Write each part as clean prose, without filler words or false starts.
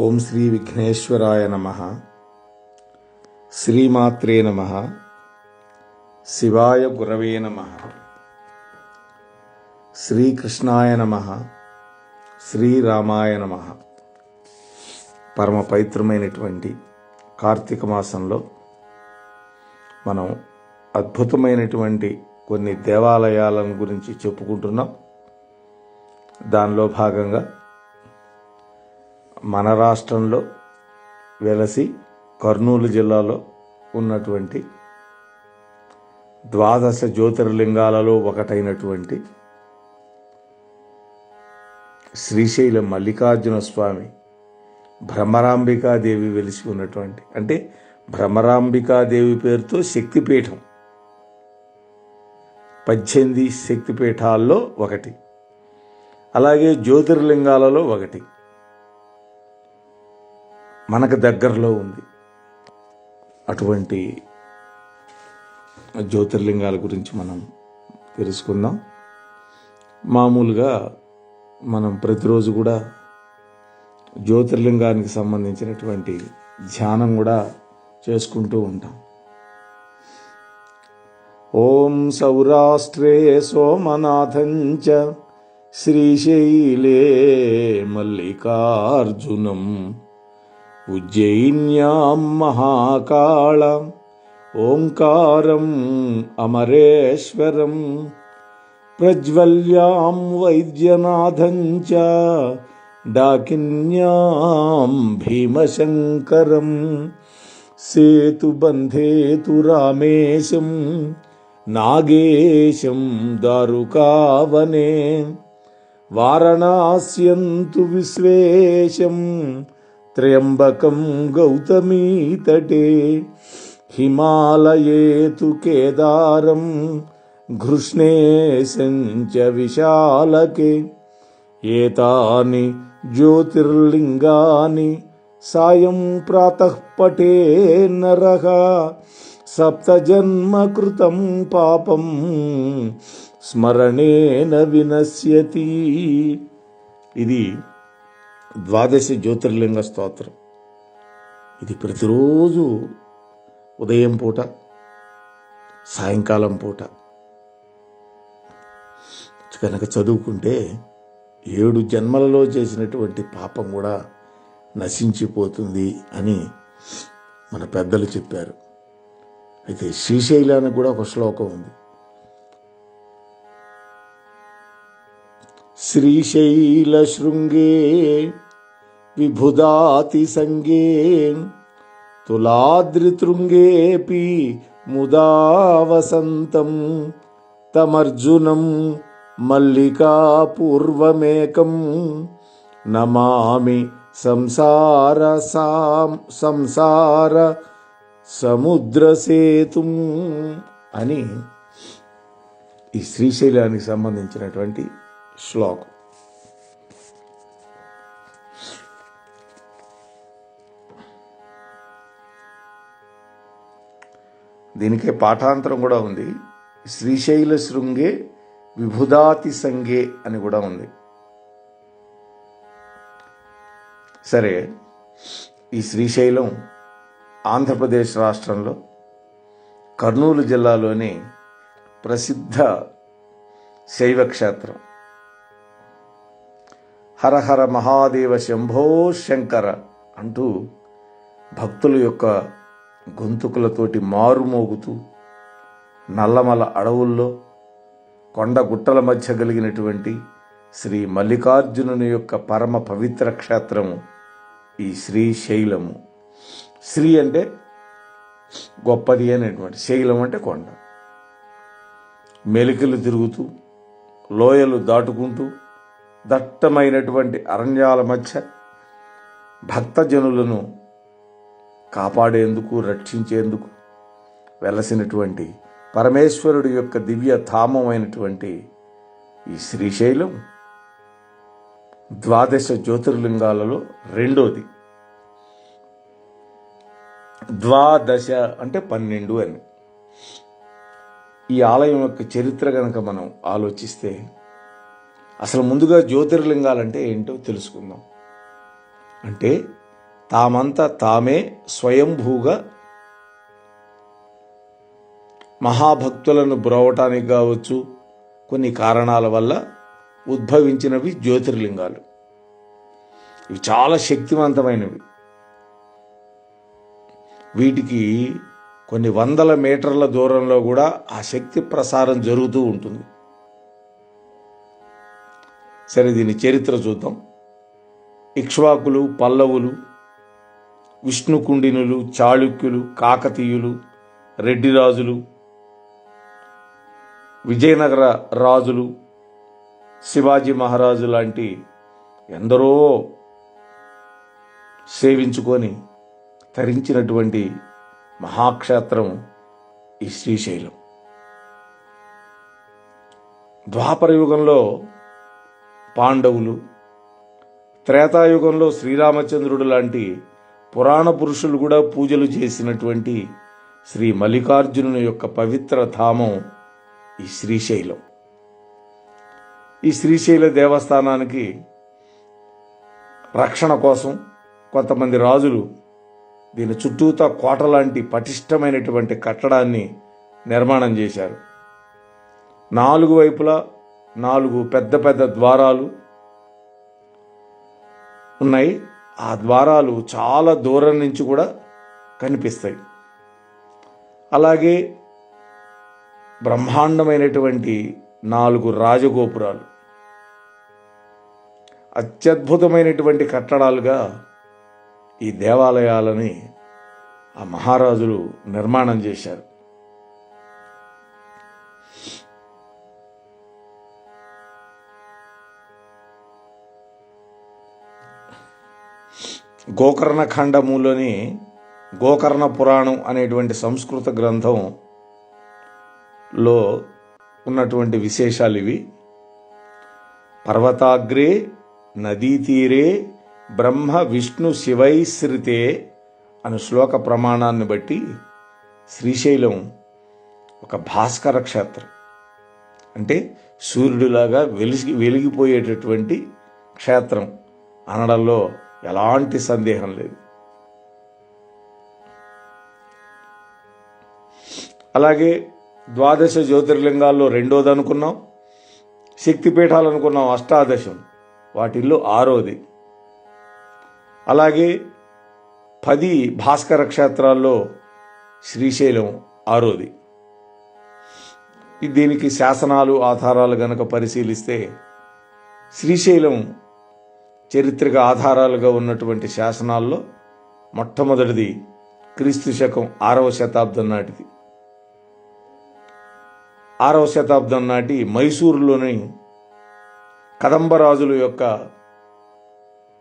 ఓం శ్రీ విఘ్నేశ్వరాయ నమః. శ్రీమాత్రే నమః. శివాయ గురవే నమః. శ్రీకృష్ణాయ నమః. శ్రీరామాయ నమః. పరమ పవిత్రమైనటువంటి కార్తీక మాసంలో మనం అద్భుతమైనటువంటి కొన్ని దేవాలయాలను గురించి చెప్పుకుంటున్నాం. దానిలో భాగంగా మన రాష్ట్రంలో వెలసి కర్నూలు జిల్లాలో ఉన్నటువంటి 12 జ్యోతిర్లింగాలలో ఒకటైనటువంటి శ్రీశైలం మల్లికార్జున స్వామి భ్రమరాంబికాదేవి వెలిసి ఉన్నటువంటి, అంటే భ్రమరాంబికాదేవి పేరుతో శక్తిపీఠం 18 శక్తిపీఠాల్లో ఒకటి, అలాగే జ్యోతిర్లింగాలలో ఒకటి మనకు దగ్గరలో ఉంది. అటువంటి జ్యోతిర్లింగాల గురించి మనం తెలుసుకుందాం. మామూలుగా మనం ప్రతిరోజు కూడా జ్యోతిర్లింగానికి సంబంధించినటువంటి ధ్యానం కూడా చేసుకుంటూ ఉంటాం. ఓం సౌరాష్ట్రే సోమనాథంచ శ్రీశైలే మల్లికార్జునం ఉజ్జయిన్యాం మహాకాళం ఓంకారం అమరేశ్వరం ప్రజ్వల్యాం వైద్యనాథంచ డాకిన్యాం భీమశంకరం సేతుబంధేతు రామేశం నాగేశం దారుకావనే వారణాస్యంతు విశ్వేశం త్ర్యంబకం గౌతమీతటే హిమాలయేతు కేదారం ఘృష్ణేశం చ విశాలకే ఏతాని జ్యోతిర్లింగాని సాయం ప్రాతః పఠే నరః సప్తజన్మ కృతం పాపం స్మరణేన వినశ్యతి. ఇది 12 జ్యోతిర్లింగ స్తోత్రం. ఇది ప్రతిరోజు ఉదయం పూట, సాయంకాలం పూట కనుక చదువుకుంటే 7 జన్మలలో చేసినటువంటి పాపం కూడా నశించిపోతుంది అని మన పెద్దలు చెప్పారు. అయితే శ్రీశైలానికి కూడా ఒక శ్లోకం ఉంది. శ్రీశైల శృంగే విభుదాతి సంగే తులాద్రితృంగేపి ముదా వసంతం తమర్జునం మల్లికా పూర్వమేకం నమామి సంసార సముద్రసేతుం అని ఈ శ్రీశైలానికి సంబంధించినటువంటి శ్లోకం. దీనికే పాఠాంతరం కూడా ఉంది. శ్రీశైల శృంగే విభుదాతి సంగే అని కూడా ఉంది. సరే, ఈ శ్రీశైలం ఆంధ్రప్రదేశ్ రాష్ట్రంలో కర్నూలు జిల్లాలోని ప్రసిద్ధ శైవ క్షేత్రం. హరహర మహాదేవ శంభో శంకర అంటూ భక్తుల యొక్క గొంతుకులతోటి మారుమోగుతూ నల్లమల అడవుల్లో కొండ గుట్టల మధ్య కలిగినటువంటి శ్రీ మల్లికార్జునుని యొక్క పరమ పవిత్ర క్షేత్రము ఈ శ్రీశైలము. శ్రీ అంటే గొప్పది అనేటువంటి, శైలం అంటే కొండ. మెలికలు తిరుగుతూ, లోయలు దాటుకుంటూ, దట్టమైనటువంటి అరణ్యాల మధ్య భక్తజనులను కాపాడేందుకు, రక్షించేందుకు వెలసినటువంటి పరమేశ్వరుడి యొక్క దివ్య ధామమైనటువంటి ఈ శ్రీశైలం 12 జ్యోతిర్లింగాలలో రెండోది. 12 అంటే 12 అని. ఈ ఆలయం యొక్క చరిత్ర కనుక మనం ఆలోచిస్తే అసలు ముందుగా జ్యోతిర్లింగాలంటే ఏంటో తెలుసుకుందాం. అంటే తామంతా తామే స్వయంభూగా మహాభక్తులను బ్రోవటానికి కావచ్చు, కొన్ని కారణాల వల్ల ఉద్భవించినవి జ్యోతిర్లింగాలు. ఇవి చాలా శక్తివంతమైనవి. వీటికి కొన్ని వందల మీటర్ల దూరంలో కూడా ఆ శక్తి ప్రసారం జరుగుతూ ఉంటుంది. సరే, దీని చరిత్ర చూద్దాం. ఇక్ష్వాకులు, పల్లవులు, విష్ణుకుండినులు, చాళుక్యులు, కాకతీయులు, రెడ్డి రాజులు, విజయనగర రాజులు, శివాజీ మహారాజు లాంటి ఎందరో సేవించుకొని తరించినటువంటి మహాక్షేత్రం ఈ శ్రీశైలం. ద్వాపర యుగంలో పాండవులు, త్రేతాయుగంలో శ్రీరామచంద్రుడు లాంటి పురాణ పురుషులు కూడా పూజలు చేసినటువంటి శ్రీ మల్లికార్జునుని యొక్క పవిత్ర ధామం ఈ శ్రీశైలం. ఈ శ్రీశైల దేవస్థానానికి రక్షణ కోసం కొంతమంది రాజులు దీని చుట్టూతా కోట లాంటి పటిష్టమైనటువంటి కట్టడాన్ని నిర్మాణం చేశారు. 4 వైపులా 4 పెద్ద పెద్ద ద్వారాలు ఉన్నాయి. ఆ ద్వారాలు చాలా దూరం నుంచి కూడా కనిపిస్తాయి. అలాగే బ్రహ్మాండమైనటువంటి 4 రాజగోపురాలు, అత్యద్భుతమైనటువంటి కట్టడాలుగా ఈ దేవాలయాలని ఆ మహారాజులు నిర్మాణం చేశారు. గోకర్ణ ఖండములోని గోకర్ణ పురాణం అనేటువంటి సంస్కృత గ్రంథంలో ఉన్నటువంటి విశేషాలు ఇవి. పర్వతాగ్రే నదీ తీరే బ్రహ్మ విష్ణు శివైశ్రితే అను శ్లోక ప్రమాణాన్ని బట్టి శ్రీశైలం ఒక భాస్కర క్షేత్రం, అంటే సూర్యుడిలాగా వెలిగిపోయేటటువంటి క్షేత్రం అనడంలో ఎలాంటి సందేహం లేదు. అలాగే 12 జ్యోతిర్లింగాల్లో రెండోది అనుకున్నాం, శక్తిపీఠాలు అనుకున్నాం 18, వాటిల్లో 6వది. అలాగే 10 భాస్కర క్షేత్రాల్లో శ్రీశైలం 6వది. దీనికి శాసనాలు ఆధారాలు గనక పరిశీలిస్తే శ్రీశైలం చరిత్రక ఆధారాలుగా ఉన్నటువంటి శాసనాల్లో మొట్టమొదటిది క్రీస్తు శకం 6వ శతాబ్దం నాటిది. 6వ శతాబ్దం నాటి మైసూరులోని కదంబరాజుల యొక్క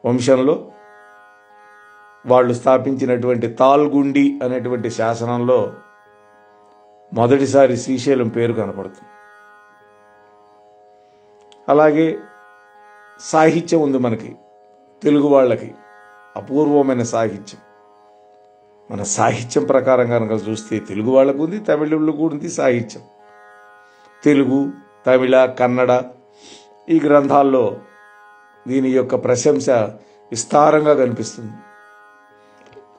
వంశంలో వాళ్ళు స్థాపించినటువంటి తాల్గుండి అనేటువంటి శాసనంలో మొదటిసారి శ్రీశైలం పేరు కనపడుతుంది. అలాగే సాహిత్యం ఉంది మనకి, తెలుగు వాళ్ళకి అపూర్వమైన సాహిత్యం. మన సాహిత్యం ప్రకారం కనుక చూస్తే తెలుగు వాళ్ళకు ఉంది, తమిళంలో కూడా ఉంది సాహిత్యం. తెలుగు, తమిళ, కన్నడ ఈ గ్రంథాల్లో దీని యొక్క ప్రశంస విస్తారంగా కనిపిస్తుంది.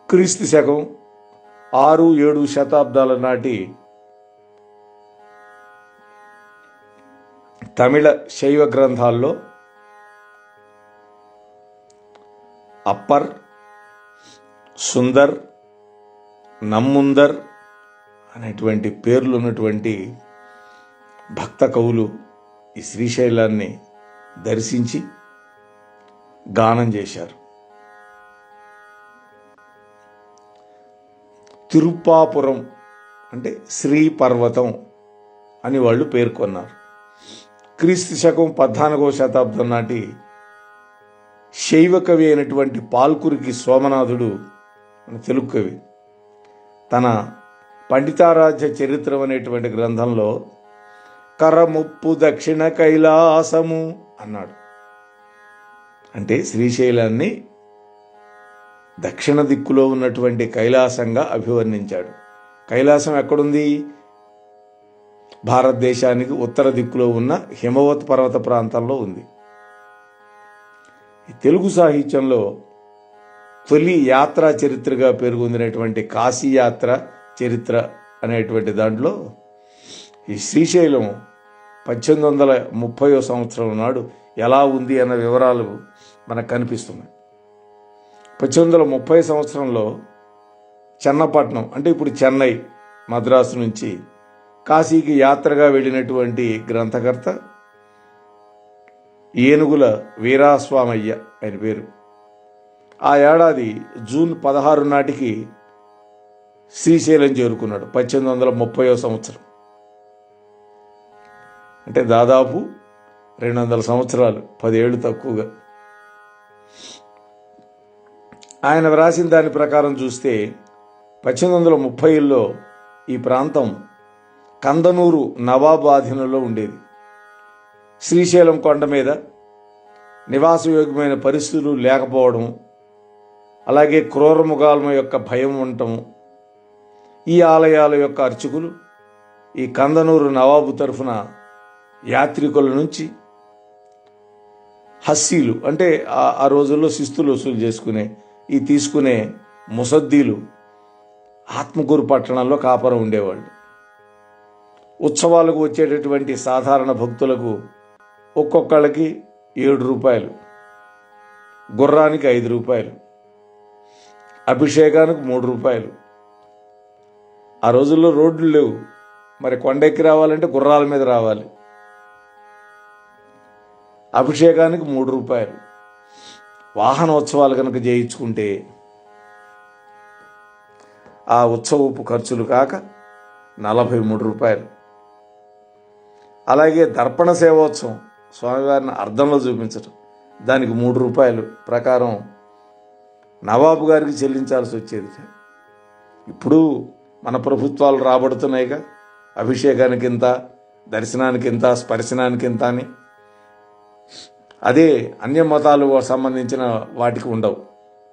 క్రీస్తు శకం 6-7 శతాబ్దాల నాటి తమిళ శైవ గ్రంథాల్లో అప్పర్, సుందర్, నమ్ముందర్ అనేటువంటి పేర్లు ఉన్నటువంటి భక్త కవులు ఈ శ్రీశైలాన్ని దర్శించి గానం చేశారు. తిరుప్పాపురం అంటే శ్రీ పర్వతం అని వాళ్ళు పేర్కొన్నారు. క్రీస్తు శకం 14వ శతాబ్దం నాటి శైవ కవి అయినటువంటి పాల్కురికి సోమనాథుడు మన తెలుగు కవి తన పండితారాధ్య చరిత్రం అనేటువంటి గ్రంథంలో కరముప్పు దక్షిణ కైలాసము అన్నాడు. అంటే శ్రీశైలాన్ని దక్షిణ దిక్కులో ఉన్నటువంటి కైలాసంగా అభివర్ణించాడు. కైలాసం ఎక్కడుంది? భారతదేశానికి ఉత్తర దిక్కులో ఉన్న హిమవత్ పర్వత ప్రాంతంలో ఉంది. తెలుగు సాహిత్యంలో తొలి యాత్రా చరిత్రగా పేరుగొందినటువంటి కాశీయాత్ర చరిత్ర అనేటువంటి దాంట్లో ఈ శ్రీశైలం 1830 సంవత్సరం నాడు ఎలా ఉంది అన్న వివరాలు మనకు కనిపిస్తున్నాయి. 1830 సంవత్సరంలో చెన్నపట్నం అంటే ఇప్పుడు చెన్నై, మద్రాసు నుంచి కాశీకి యాత్రగా వెళ్ళినటువంటి గ్రంథకర్త ఏనుగుల వీరాస్వామయ్య ఆయన పేరు. ఆ ఏడాది జూన్ 16 నాటికి శ్రీశైలం చేరుకున్నాడు. 1830 సంవత్సరం అంటే దాదాపు 200 సంవత్సరాలు, 10 ఏళ్ళు తక్కువగా. ఆయన వ్రాసిన దాని ప్రకారం చూస్తే 1830లో ఈ ప్రాంతం కందనూరు నవాబు ఆధీనంలో ఉండేది. శ్రీశైలం కొండ మీద నివాసయోగ్యమైన పరిస్థితులు లేకపోవడం, అలాగే క్రూరమృగాల యొక్క భయం ఉండటం, ఈ ఆలయాల యొక్క అర్చకులు ఈ కందనూరు నవాబు తరఫున యాత్రికుల నుంచి హస్సీలు అంటే ఆ రోజుల్లో శిస్తులు వసూలు చేసుకునే ఈ తీసుకునే ముసద్దీలు ఆత్మకూరు పట్టణంలో కాపురం ఉండేవాళ్ళు. ఉత్సవాలకు వచ్చేటటువంటి సాధారణ భక్తులకు ఒక్కొక్కళ్ళకి 7 రూపాయలు, గుర్రానికి 5 రూపాయలు, అభిషేకానికి 3 రూపాయలు. ఆ రోజుల్లో రోడ్లు లేవు, మరి కొండెక్కి రావాలంటే గుర్రాల మీద రావాలి. అభిషేకానికి 3 రూపాయలు. వాహనోత్సవాలు కనుక చేయించుకుంటే ఆ ఉత్సవపు ఖర్చులు కాక 43 రూపాయలు. అలాగే దర్పణ సేవోత్సవం, స్వామివారిని అర్ధంలో చూపించటం, దానికి 3 రూపాయలు ప్రకారం నవాబు గారికి చెల్లించాల్సి వచ్చేది. ఇప్పుడు మన ప్రభుత్వాలు రాబడుతున్నాయిగా, అభిషేకానికి ఇంత, దర్శనానికి ఇంత, స్పర్శనానికి ఇంత అని. అదే అన్య మతాలు సంబంధించిన వాటికి ఉండవు.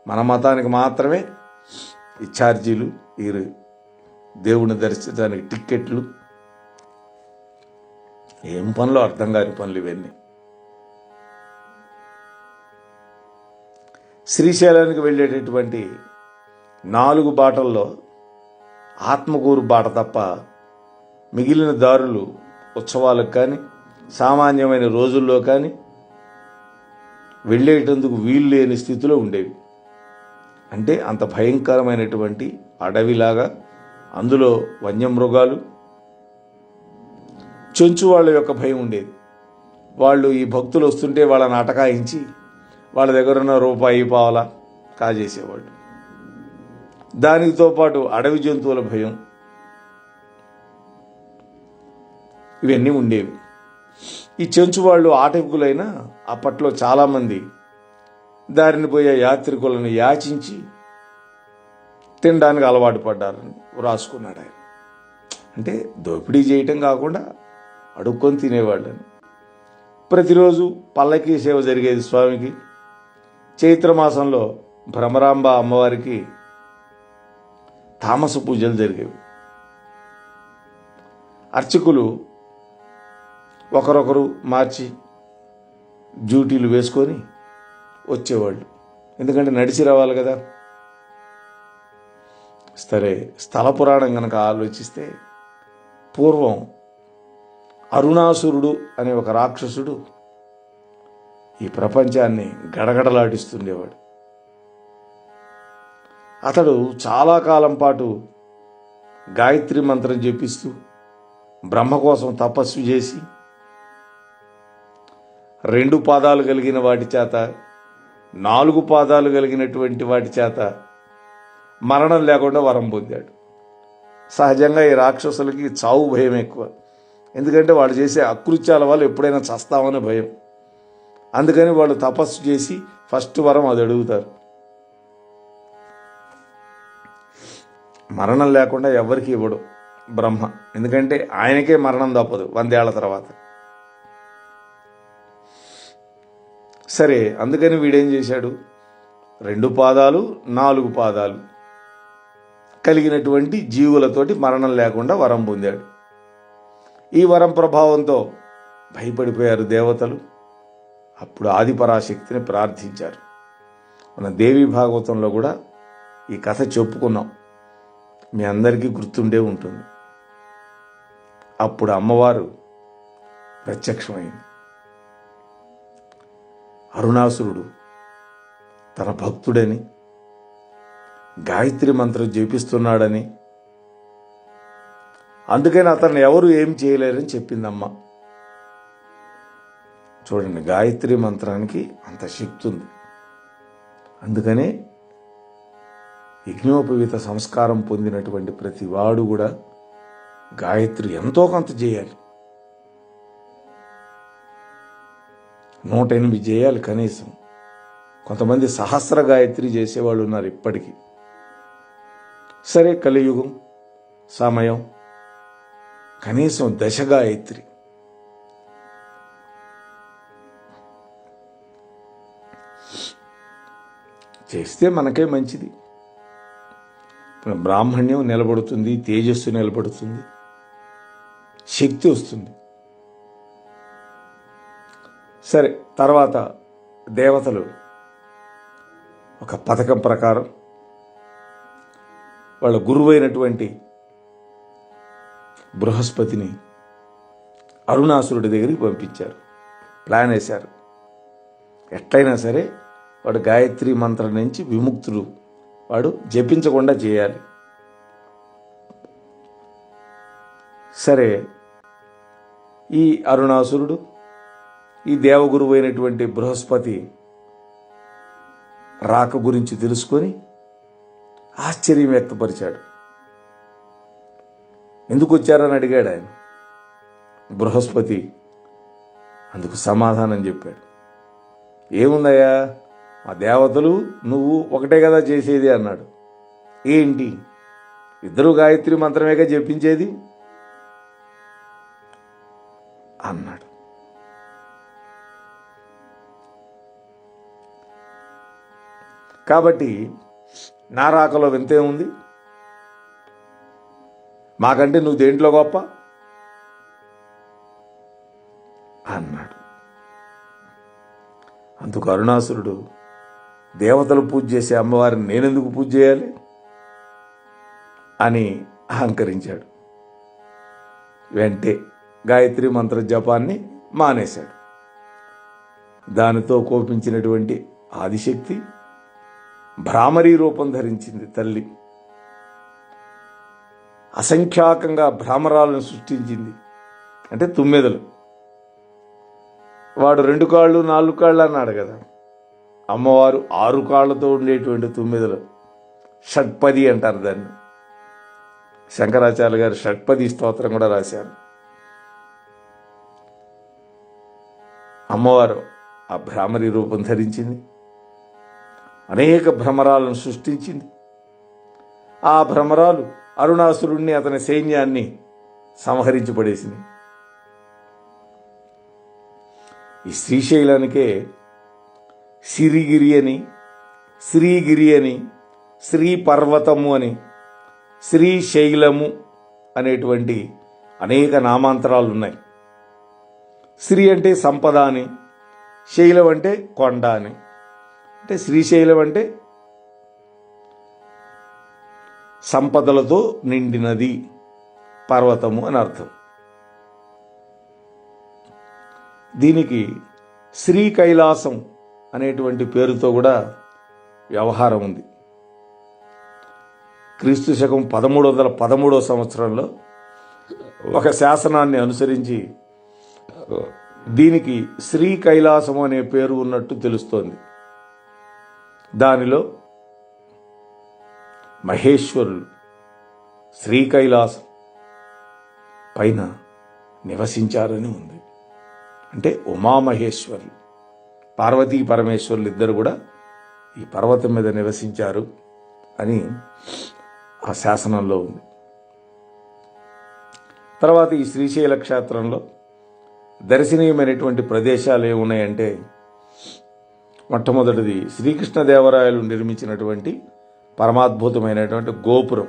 మన మతానికి మాత్రమే ఈ ఛార్జీలు, ఈ దేవుని దర్శించడానికి టిక్కెట్లు. ఏం పనులు, అర్థం కాని పనులు ఇవన్నీ. శ్రీశైలానికి వెళ్ళేటటువంటి 4 బాటల్లో ఆత్మకూరు బాట తప్ప మిగిలిన దారులు ఉత్సవాలకు కానీ సామాన్యమైన రోజుల్లో కానీ వెళ్ళేటందుకు వీలు లేని స్థితిలో ఉండేవి. అంటే అంత భయంకరమైనటువంటి అడవిలాగా, అందులో వన్యమృగాలు, చెంచు వాళ్ళ యొక్క భయం ఉండేది. వాళ్ళు ఈ భక్తులు వస్తుంటే వాళ్ళని అటకాయించి వాళ్ళ దగ్గర ఉన్న రూపాయి పావలా కాజేసేవాళ్ళు. దానితో పాటు అడవి జంతువుల భయం, ఇవన్నీ ఉండేవి. ఈ చెంచు వాళ్ళు ఆటవికులైనా అప్పట్లో చాలామంది దారిని పోయే యాత్రికులను యాచించి తినడానికి అలవాటు పడ్డారని రాసుకున్నాడు ఆయన. అంటే దోపిడీ చేయటం కాకుండా అడుక్కొని తినేవాళ్ళని. ప్రతిరోజు పల్లకీ సేవ జరిగేది స్వామికి. చైత్రమాసంలో భ్రమరాంబ అమ్మవారికి తామస పూజలు జరిగేవి. అర్చకులు ఒకరొకరు మార్చి డ్యూటీలు వేసుకొని వచ్చేవాళ్ళు, ఎందుకంటే నడిచి రావాలి కదా. సరే, స్థల పురాణం కనుక ఆలోచిస్తే పూర్వం అరుణాసురుడు అనే ఒక రాక్షసుడు ఈ ప్రపంచాన్ని గడగడలాడిస్తుండేవాడు. అతడు చాలా కాలం పాటు గాయత్రి మంత్రం జపిస్తూ బ్రహ్మ కోసం తపస్సు చేసి 2 పాదాలు కలిగిన వాటి చేత, 4 పాదాలు కలిగినటువంటి వాటి చేత మరణం లేకుండా వరం పొందాడు. సహజంగా ఈ రాక్షసులకి చావు భయం ఎక్కువ, ఎందుకంటే వాళ్ళు చేసే అకృత్యాల వల్ల ఎప్పుడైనా చస్తామనే భయం. అందుకని వాళ్ళు తపస్సు చేసి ఫస్ట్ వరం అది అడుగుతారు. మరణం లేకుండా ఎవరికి ఇవ్వడు బ్రహ్మ, ఎందుకంటే ఆయనకే మరణం తప్పదు 100 ఏళ్ల తర్వాత. సరే, అందుకని వీడేం చేశాడు, 2 పాదాలు 4 పాదాలు కలిగినటువంటి జీవులతోటి మరణం లేకుండా వరం పొందాడు. ఈ వరం ప్రభావంతో భయపడిపోయారు దేవతలు. అప్పుడు ఆదిపరాశక్తిని ప్రార్థించారు. మన దేవి భాగవతంలో కూడా ఈ కథ చెప్పుకున్నాం, మీ అందరికీ గుర్తుండే ఉంటుంది. అప్పుడు అమ్మవారు ప్రత్యక్షమైంది. అరుణాసురుడు తన భక్తుడని, గాయత్రి మంత్రం జపిస్తున్నాడని, అందుకని అతన్ని ఎవరు ఏం చేయలేరని చెప్పిందమ్మ. చూడండి, గాయత్రి మంత్రానికి అంత శక్తి ఉంది. అందుకనే యజ్ఞోపవీత సంస్కారం పొందినటువంటి ప్రతి వాడు కూడా గాయత్రి ఎంతో కొంత చేయాలి. 108 చేయాలి కనీసం. కొంతమంది సహస్ర గాయత్రి చేసేవాళ్ళు ఉన్నారు ఇప్పటికీ. సరే, కలియుగం సమయం, కనీసం 10 గాయత్రి. చేస్తే మనకే మంచిది. బ్రాహ్మణ్యం నిలబడుతుంది, తేజస్సు నిలబడుతుంది, శక్తి వస్తుంది. సరే, తర్వాత దేవతలు ఒక పథకం ప్రకారం వాళ్ళ గురువైనటువంటి బృహస్పతిని అరుణాసురుడి దగ్గరికి పంపించారు. ప్లాన్ వేశారు, ఎట్లయినా సరే వాడు గాయత్రి మంత్రం నుంచి విముక్తుడు, వాడు జపించకుండా చేయాలి. సరే, ఈ అరుణాసురుడు ఈ దేవగురువు అయినటువంటి బృహస్పతి రాక గురించి తెలుసుకొని ఆశ్చర్యం వ్యక్తపరిచాడు. ఎందుకు వచ్చారని అడిగాడు ఆయన. బృహస్పతి అందుకు సమాధానం చెప్పాడు. ఏముందయ్యా, మా దేవతలు నువ్వు ఒకటే కదా చేసేది అన్నాడు. ఏంటి, ఇద్దరు గాయత్రి మంత్రమేగా జపించేది అన్నాడు. కాబట్టి నా రాకలో వింతే ఉంది, మాకంటే నువ్వు దేంట్లో గొప్ప అన్నాడు. అందుకు అరుణాసురుడు, దేవతలు పూజ చేసే అమ్మవారిని నేనెందుకు పూజ చేయాలి అని అహంకరించాడు. వెంటే గాయత్రి మంత్ర జపాన్ని మానేశాడు. దానితో కోపించినటువంటి ఆదిశక్తి భ్రామరీ రూపం ధరించింది. తల్లి అసంఖ్యాకంగా భ్రామరాలను సృష్టించింది. అంటే తుమ్మెదలు. వాడు 2 కాళ్ళు 4 కాళ్ళు అన్నాడు కదా, అమ్మవారు 6 కాళ్ళతో ఉండేటువంటి తుమ్మెదలు, షట్పది అంటారు దాన్ని. శంకరాచార్య గారు షట్పది స్తోత్రం కూడా రాశారు. అమ్మవారు ఆ భ్రామరి రూపం ధరించింది, అనేక భ్రమరాలను సృష్టించింది. ఆ భ్రమరాలు అరుణాసురుణ్ణి, అతని సైన్యాన్ని సంహరించి పడేసింది. ఈ శ్రీశైలానికే సిరిగిరి అని, శ్రీగిరి అని, శ్రీ పర్వతము అని, శ్రీశైలము అనేటువంటి అనేక నామాంతరాలు ఉన్నాయి. శ్రీ అంటే సంపద అని, శైలం అంటే కొండ అని. అంటే శ్రీశైలం అంటే సంపదలతో నిండినది పర్వతము అని అర్థం. దీనికి శ్రీ కైలాసం అనేటువంటి పేరుతో కూడా వ్యవహారం ఉంది. క్రీస్తు శకం 1313 సంవత్సరంలో ఒక శాసనాన్ని అనుసరించి దీనికి శ్రీ కైలాసము అనే పేరు ఉన్నట్టు తెలుస్తోంది. దానిలో మహేశ్వరులు శ్రీ కైలాసం పైన నివసించారని ఉంది. అంటే ఉమామహేశ్వరులు, పార్వతీ పరమేశ్వరులు ఇద్దరు కూడా ఈ పర్వతం మీద నివసించారు అని ఆ శాసనంలో ఉంది. తర్వాత ఈ శ్రీశైల క్షేత్రంలో దర్శనీయమైనటువంటి ప్రదేశాలు ఏమున్నాయంటే, మొట్టమొదటిది శ్రీకృష్ణదేవరాయలు నిర్మించినటువంటి పరమాద్భుతమైనటువంటి గోపురం,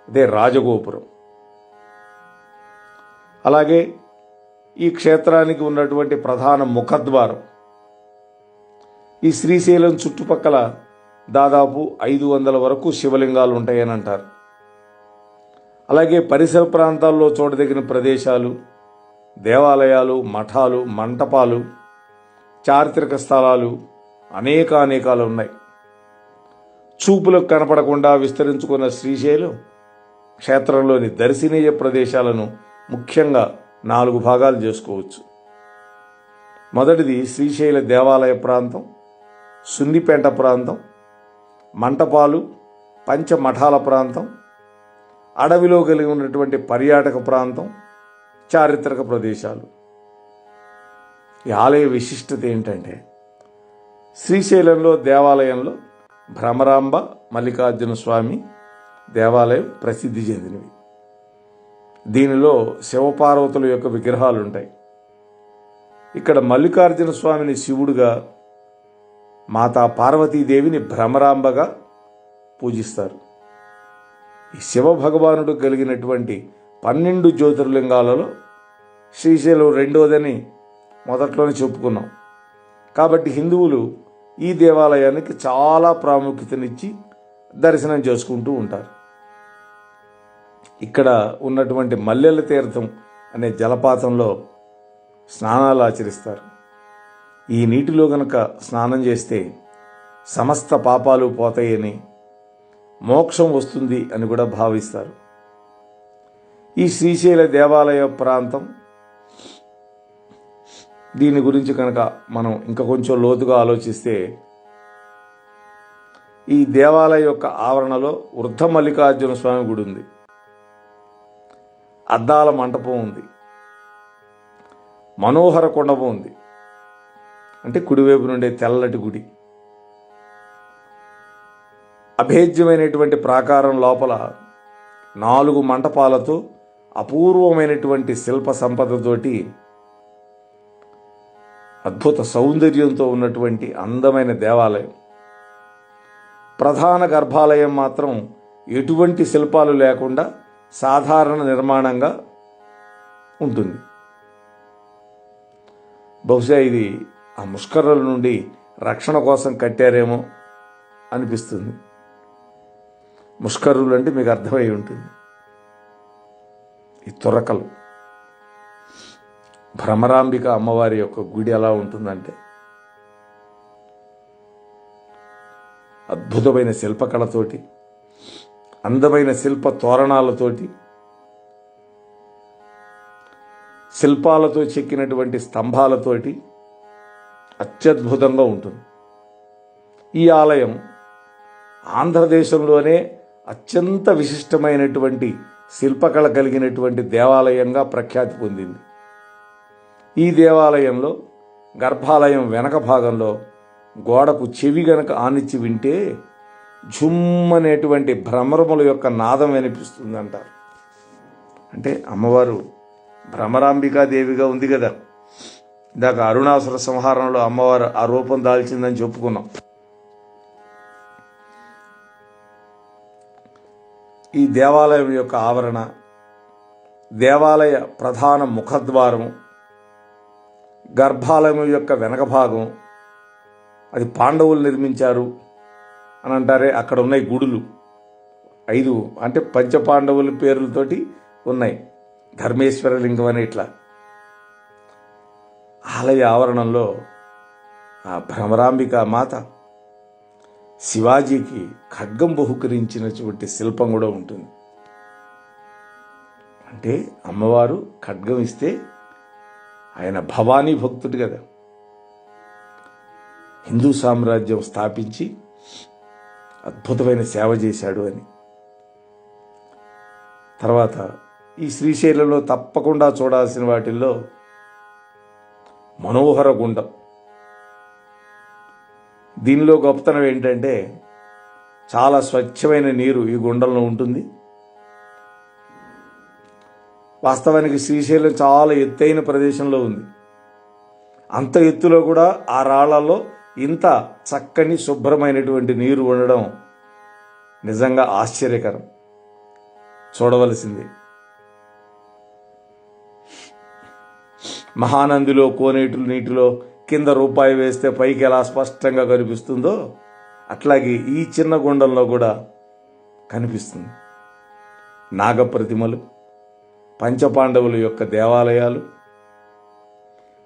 అదే రాజగోపురం. అలాగే ఈ క్షేత్రానికి ఉన్నటువంటి ప్రధాన ముఖద్వారం, ఈ శ్రీశైలం చుట్టుపక్కల దాదాపు 500 వరకు శివలింగాలు ఉంటాయని అంటారు. అలాగే పరిసర ప్రాంతాల్లో చూడదగిన ప్రదేశాలు, దేవాలయాలు, మఠాలు, మంటపాలు, చారిత్రక స్థలాలు అనేకానేకాలు ఉన్నాయి. చూపులకు కనపడకుండా విస్తరించుకున్న శ్రీశైలం క్షేత్రంలోని దర్శనీయ ప్రదేశాలను ముఖ్యంగా 4 భాగాలు చేసుకోవచ్చు. మొదటిది శ్రీశైల దేవాలయ ప్రాంతం, సున్నిపేంట ప్రాంతం, మంటపాలు, పంచమఠాల ప్రాంతం, అడవిలో కలిగి ఉన్నటువంటి పర్యాటక ప్రాంతం, చారిత్రక ప్రదేశాలు. ఈ ఆలయ విశిష్టత ఏంటంటే శ్రీశైలంలో దేవాలయంలో భ్రమరాంబ మల్లికార్జున స్వామి దేవాలయం ప్రసిద్ధి చెందినవి. దీనిలో శివపార్వతుల యొక్క విగ్రహాలు ఉంటాయి. ఇక్కడ మల్లికార్జున స్వామిని శివుడుగా, మాతా పార్వతీదేవిని భ్రమరాంబగా పూజిస్తారు. ఈ శివ భగవానుడు కలిగినటువంటి 12 జ్యోతిర్లింగాలలో శ్రీశైలం రెండోదని మొదట్లోనే చెప్పుకున్నాం. కాబట్టి హిందువులు ఈ దేవాలయానికి చాలా ప్రాముఖ్యతనిచ్చి దర్శనం చేసుకుంటూ ఉంటారు. ఇక్కడ ఉన్నటువంటి మల్లెల తీర్థం అనే జలపాతంలో స్నానాలు ఆచరిస్తారు. ఈ నీటిలో గనక స్నానం చేస్తే సమస్త పాపాలు పోతాయని, మోక్షం వస్తుంది అని కూడా భావిస్తారు. ఈ శ్రీశైల దేవాలయ ప్రాంతం దీని గురించి కనుక మనం ఇంకా కొంచెం లోతుగా ఆలోచిస్తే, ఈ దేవాలయం యొక్క ఆవరణలో వృద్ధ మల్లికార్జున స్వామి గుడి ఉంది, అద్దాల మంటపం ఉంది, మనోహర కొండపం ఉంది, అంటే కుడివైపు నుండే తెల్లటి గుడి, అభేద్యమైనటువంటి ప్రాకారం లోపల 4 మంటపాలతో అపూర్వమైనటువంటి శిల్ప సంపదతోటి అద్భుత సౌందర్యంతో ఉన్నటువంటి అందమైన దేవాలయం. ప్రధాన గర్భాలయం మాత్రం ఎటువంటి శిల్పాలు లేకుండా సాధారణ నిర్మాణంగా ఉంటుంది. బహుశా ఇది ఆ ముష్కరుల నుండి రక్షణ కోసం కట్టారేమో అనిపిస్తుంది. ముష్కరులు అంటే మీకు అర్థమై ఉంటుంది. ఈ తురకలు. భ్రమరాంబిక అమ్మవారి యొక్క గుడి ఎలా ఉంటుందంటే అద్భుతమైన శిల్పకళతోటి, అందమైన శిల్ప తోరణాలతోటి, శిల్పాలతో చెక్కినటువంటి స్తంభాలతోటి అత్యద్భుతంగా ఉంటుంది. ఈ ఆలయం ఆంధ్రదేశంలోనే అత్యంత విశిష్టమైనటువంటి శిల్పకళ కలిగినటువంటి దేవాలయంగా ప్రఖ్యాతి పొందింది. ఈ దేవాలయంలో గర్భాలయం వెనక భాగంలో గోడకు చెవి గనక ఆనిచ్చి వింటే ఝుమ్మనేటువంటి భ్రమరముల యొక్క నాదం వినిపిస్తుంది అంటారు. అంటే అమ్మవారు భ్రమరాంబికాదేవిగా ఉంది కదా, ఇందాక అరుణాసుర సంహారంలో అమ్మవారు ఆ రూపం దాల్చిందని చెప్పుకున్నాం. ఈ దేవాలయం యొక్క ఆవరణ, దేవాలయ ప్రధాన ముఖద్వారం, గర్భాలయం యొక్క వెనక భాగం అది పాండవులు నిర్మించారు అని అంటారే. అక్కడ ఉన్నాయి గుడులు 5, అంటే పంచపాండవుల పేర్లతోటి ఉన్నాయి. ధర్మేశ్వర లింగం అని ఇట్లా. ఆలయ ఆవరణంలో ఆ భ్రమరాంబిక మాత శివాజీకి ఖడ్గం బహుకరించినటువంటి శిల్పం కూడా ఉంటుంది. అంటే అమ్మవారు ఖడ్గం ఇస్తే ఆయన భవానీ భక్తుడు కదా, హిందూ సామ్రాజ్యం స్థాపించి అద్భుతమైన సేవ చేశాడు అని. తర్వాత ఈ శ్రీశైలంలో తప్పకుండా చూడాల్సిన వాటిల్లో మనోహర గుండం. దీనిలో గొప్పతనం ఏంటంటే చాలా స్వచ్ఛమైన నీరు ఈ గుండంలో ఉంటుంది. వాస్తవానికి శ్రీశైలం చాలా ఎత్తైన ప్రదేశంలో ఉంది. అంత ఎత్తులో కూడా ఆ రాళ్లలో ఇంత చక్కని శుభ్రమైనటువంటి నీరు ఉండడం నిజంగా ఆశ్చర్యకరం, చూడవలసింది. మహానందిలో కోనేటిలో నీటిలో కింద రూపాయి వేస్తే పైకి ఎలా స్పష్టంగా కనిపిస్తుందో అట్లాగే ఈ చిన్న గుండంలో కూడా కనిపిస్తుంది. నాగప్రతిమలు, పంచపాండవుల యొక్క దేవాలయాలు,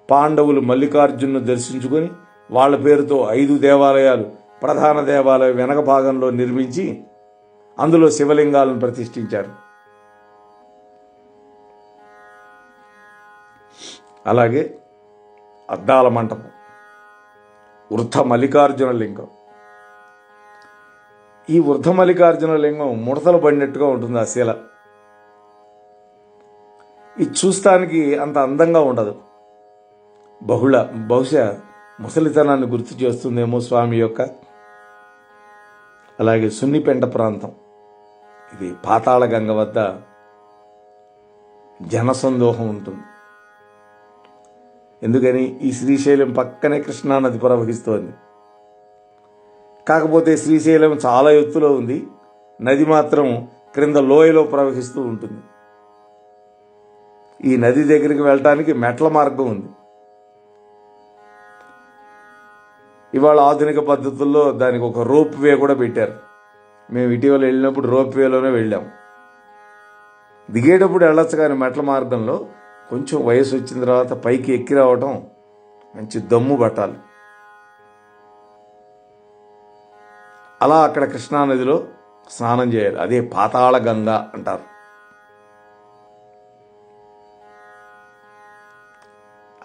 పాండవులు మల్లికార్జును దర్శించుకొని వాళ్ళ పేరుతో 5 దేవాలయాలు ప్రధాన దేవాలయం వెనక భాగంలో నిర్మించి అందులో శివలింగాలను ప్రతిష్ఠించారు. అలాగే అద్దాల మంటపం, వృద్ధ మల్లికార్జున లింగం. ఈ వృద్ధ మల్లికార్జున లింగం ముడతలు పడినట్టుగా ఉంటుంది ఆ శిల. ఇది చూస్తానికి అంత అందంగా ఉండదు. బహుశా ముసలితనాన్ని గుర్తు చేస్తుందేమో స్వామి యొక్క. అలాగే సున్నిపెంట ప్రాంతం, ఇది పాతాళ గంగ వద్ద జనసందోహం ఉంటుంది. ఎందుకని ఈ శ్రీశైలం పక్కనే కృష్ణానది ప్రవహిస్తోంది. కాకపోతే శ్రీశైలం చాలా ఎత్తులో ఉంది, నది మాత్రం క్రింద లోయలో ప్రవహిస్తూ ఉంటుంది. ఈ నది దగ్గరికి వెళ్ళటానికి మెట్ల మార్గం ఉంది. ఇవాళ ఆధునిక పద్ధతుల్లో దానికి ఒక రోప్ వే కూడా పెట్టారు. మేము ఇటీవల వెళ్ళినప్పుడు రోప్ వేలోనే వెళ్ళాం. దిగేటప్పుడు వెళ్ళొచ్చు, కానీ మెట్ల మార్గంలో కొంచెం వయసు వచ్చిన తర్వాత పైకి ఎక్కి రావటం మంచి దమ్ము పట్టాలి. అలా అక్కడ కృష్ణానదిలో స్నానం చేయాలి. అదే పాతాళ గంగ అంటారు.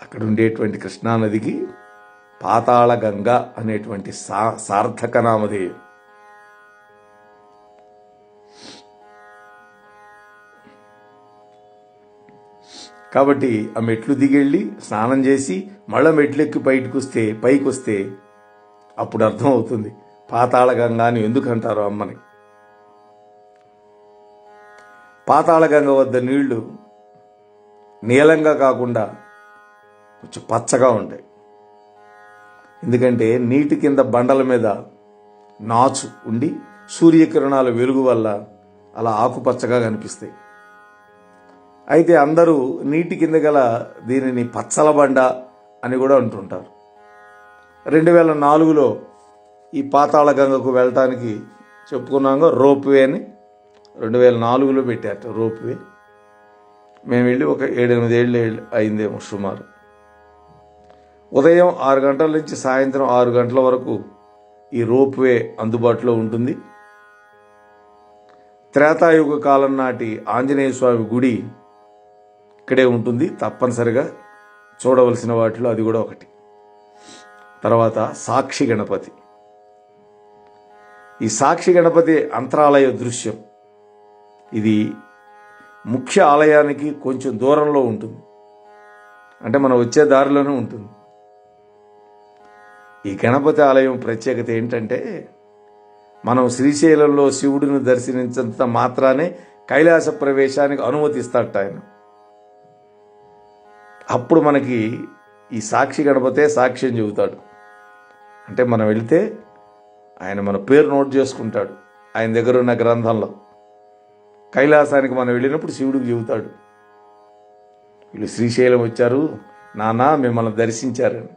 అక్కడ ఉండేటువంటి కృష్ణానదికి పాతాళ గంగ అనేటువంటి సార్థక నామధేయం. కాబట్టి ఆ మెట్లు దిగెళ్ళి స్నానం చేసి మళ్ళీ మెట్లెక్కి పైకి వస్తే అప్పుడు అర్థం అవుతుంది పాతాళ గంగ అని ఎందుకు అంటారు అమ్మని. పాతాళ గంగ వద్ద నీళ్లు నీలంగా కాకుండా కొంచెం పచ్చగా ఉంటాయి. ఎందుకంటే నీటి కింద బండల మీద నాచు ఉండి సూర్యకిరణాల వెలుగు వల్ల అలా ఆకుపచ్చగా కనిపిస్తాయి. అయితే అందరూ నీటి కింద గల దీనిని పచ్చల బండ అని కూడా అంటుంటారు. 2004లో ఈ పాతాళ గంగకు వెళ్ళటానికి చెప్పుకున్నాక రోప్వే అని 2004లో పెట్టారట రోప్వే. మేము వెళ్ళి ఒక 7-8 ఏళ్ళు అయిందేమో సుమారు. ఉదయం 6 గంటల నుంచి సాయంత్రం 6 గంటల వరకు ఈ రోప్వే అందుబాటులో ఉంటుంది. త్రేతాయుగ కాలం నాటి ఆంజనేయ స్వామి గుడి ఇక్కడే ఉంటుంది. తప్పనిసరిగా చూడవలసిన వాటిలో అది కూడా ఒకటి. తర్వాత సాక్షి గణపతి. ఈ సాక్షి గణపతి అంతరాలయ దృశ్యం. ఇది ముఖ్య ఆలయానికి కొంచెం దూరంలో ఉంటుంది, అంటే మనం వచ్చే దారిలోనే ఉంటుంది. ఈ గణపతి ఆలయం ప్రత్యేకత ఏంటంటే, మనం శ్రీశైలంలో శివుడిని దర్శించినంత మాత్రానే కైలాస ప్రవేశానికి అనుమతిస్తాడట ఆయన. అప్పుడు మనకి ఈ సాక్షి గణపతే సాక్ష్యం చెబుతాడు. అంటే మనం వెళితే ఆయన మన పేరు నోట్ చేసుకుంటాడు ఆయన దగ్గర ఉన్న గ్రంథంలో. కైలాసానికి మనం వెళ్ళినప్పుడు శివుడికి చెబుతాడు, వీళ్ళు శ్రీశైలం వచ్చారు నానా, మిమ్మల్ని దర్శించారని.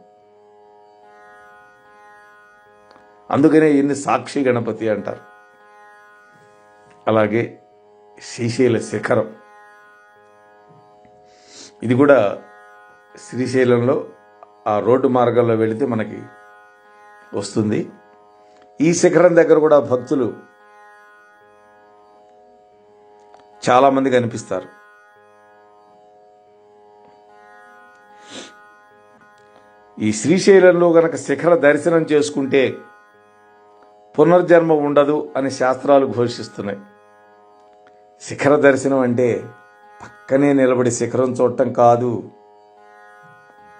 అందుకనే ఈయన్ని సాక్షి గణపతి అంటారు. అలాగే శ్రీశైల శిఖరం, ఇది కూడా శ్రీశైలంలో ఆ రోడ్డు మార్గంలో వెళితే మనకి వస్తుంది. ఈ శిఖరం దగ్గర కూడా భక్తులు చాలామంది కనిపిస్తారు. ఈ శ్రీశైలంలో గనక శిఖర దర్శనం చేసుకుంటే పునర్జన్మ ఉండదు అని శాస్త్రాలు ఘోషిస్తున్నాయి. శిఖర దర్శనం అంటే పక్కనే నిలబడి శిఖరం చూడటం కాదు,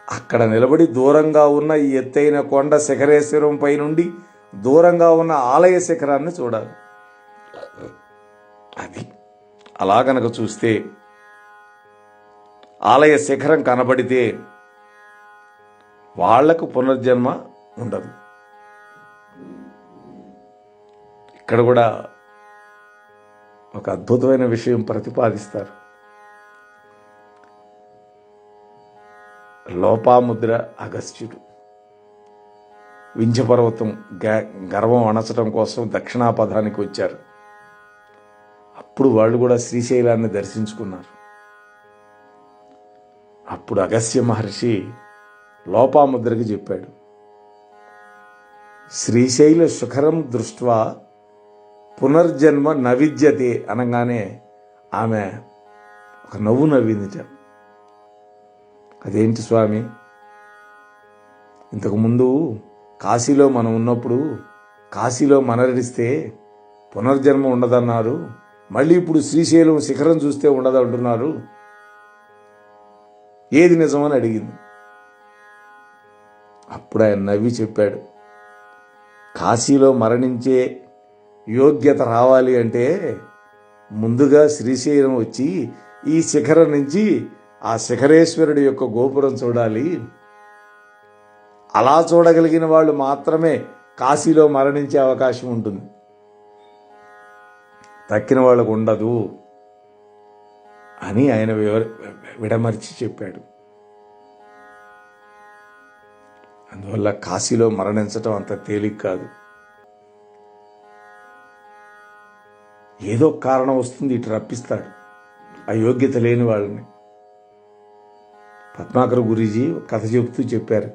అక్కడ నిలబడి దూరంగా ఉన్న ఈ ఎత్తైన కొండ శిఖరేశ్వరం పై నుండి దూరంగా ఉన్న ఆలయ శిఖరాన్ని చూడాలి. అది అలా గనక చూస్తే, ఆలయ శిఖరం కనబడితే వాళ్లకు పునర్జన్మ ఉండదు. ఇక్కడ కూడా ఒక అద్భుతమైన విషయం ప్రతిపాదిస్తారు. లోపాముద్ర అగస్త్యుడు వింధ్యపర్వతం గర్వం అణచడం కోసం దక్షిణాపథానికి వచ్చారు. అప్పుడు వాళ్ళు కూడా శ్రీశైలాన్ని దర్శించుకున్నారు. అప్పుడు అగస్త్య మహర్షి లోపాముద్రకి చెప్పాడు, శ్రీశైల శిఖరం దృష్ట్వా పునర్జన్మ నవిద్యతే అనగానే ఆమె ఒక నవ్వు నవ్విందిట. అదేంటి స్వామి, ఇంతకుముందు కాశీలో మనం ఉన్నప్పుడు కాశీలో మనరిస్తే పునర్జన్మ ఉండదన్నారు, మళ్ళీ ఇప్పుడు శ్రీశైలం శిఖరం చూస్తే ఉండదంటున్నారు, ఏది నిజమని అడిగింది. అప్పుడు ఆయన నవ్వి చెప్పాడు, కాశీలో మరణించే యోగ్యత రావాలి అంటే ముందుగా శ్రీశైలం వచ్చి ఈ శిఖరం నుంచి ఆ శిఖరేశ్వరుడి యొక్క గోపురం చూడాలి. అలా చూడగలిగిన వాళ్ళు మాత్రమే కాశీలో మరణించే అవకాశం ఉంటుంది, తక్కిన వాళ్ళకు ఉండదు అని ఆయన విడమర్చి చెప్పాడు. అందువల్ల కాశీలో మరణించటం అంత తేలిక కాదు. ఏదో కారణం వస్తుంది, ఇటు రప్పిస్తాడు ఆ యోగ్యత లేని వాళ్ళని. పద్మాకర్ గురూజీ కథ చెబుతూ చెప్పారు,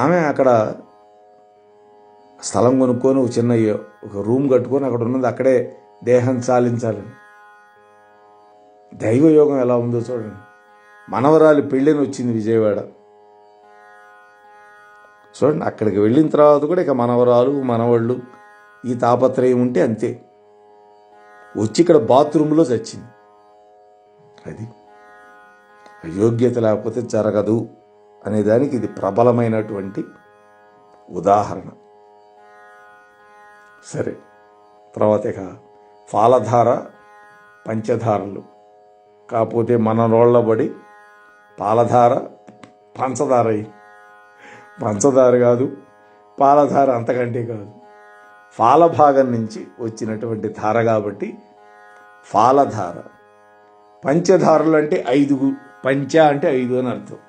ఆమె అక్కడ స్థలం కొనుక్కొని ఒక చిన్న ఒక రూమ్ కట్టుకొని అక్కడ ఉన్నది అక్కడే దేహం చాలించాలని. దైవయోగం ఎలా ఉందో చూడండి. మనవరాలి పెళ్ళిని వచ్చింది విజయవాడ. చూడండి, అక్కడికి వెళ్ళిన తర్వాత కూడా ఇక మనవరాలు మనవాళ్ళు ఈ తాపత్రయం ఉంటే అంతే. వచ్చి ఇక్కడ బాత్రూంలో చచ్చింది. అది అయోగ్యత లేకపోతే జరగదు అనేదానికి ఇది ప్రబలమైనటువంటి ఉదాహరణ. సరే, తర్వాత ఇక ఫాలధార పంచధారలు. కాకపోతే మన రోళ్లబడి పాలధార పంచదార, పంచదార కాదు పాలధార, అంతకంటే కాదు, ఫాల భాగం నుంచి వచ్చినటువంటి ధార కాబట్టి ఫాలధార. పంచధారలు అంటే 5, పంచ అంటే 5 అని అర్థం.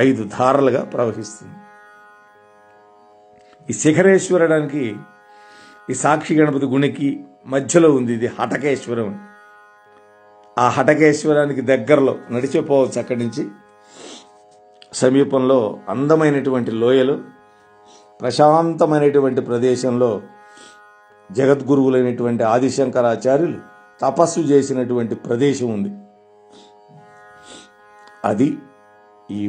5 ధారలుగా ప్రవహిస్తుంది. ఈ శిఖరేశ్వరానికి ఈ సాక్షి గణపతి గుణికి మధ్యలో ఉంది ఇది హటకేశ్వరం. ఆ హటకేశ్వరానికి దగ్గరలో నడిచిపోవచ్చు. అక్కడి నుంచి సమీపంలో అందమైనటువంటి లోయలు, ప్రశాంతమైనటువంటి ప్రదేశంలో జగద్గురువులైనటువంటి ఆదిశంకరాచార్యులు తపస్సు చేసినటువంటి ప్రదేశం ఉంది. అది ఈ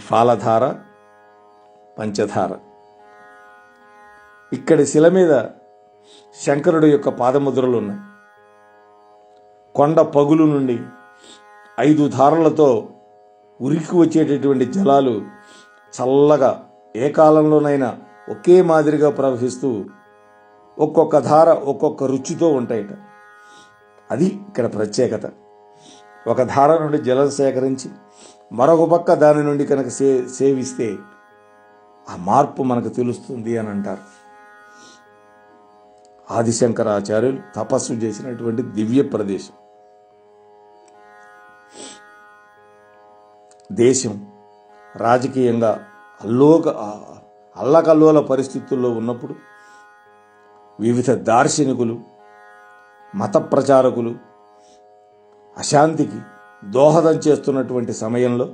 ఫాలధార పంచధార. ఇక్కడి శిల మీద శంకరుడు యొక్క పాదముద్రలు ఉన్నాయి. కొండ పగులు నుండి 5 ధారలతో ఉరికి వచ్చేటటువంటి జలాలు చల్లగా ఏ కాలంలోనైనా ఒకే మాదిరిగా ప్రవహిస్తూ ఒక్కొక్క ధార ఒక్కొక్క రుచితో ఉంటాయట. అది ఇక్కడ ప్రత్యేకత. ఒక ధార నుండి జలం సేకరించి మరొక పక్క దాని నుండి కనుక సేవిస్తే ఆ మార్పు మనకు తెలుస్తుంది అని అంటారు. ఆదిశంకరాచార్యులు తపస్సు చేసినటువంటి దివ్య ప్రదేశం. దేశం రాజకీయంగా అల్లకల్లోల పరిస్థితుల్లో ఉన్నప్పుడు వివిధ దార్శనికులు, మత ప్రచారకులు అశాంతికి దోహదం చేస్తున్నటువంటి సమయంలో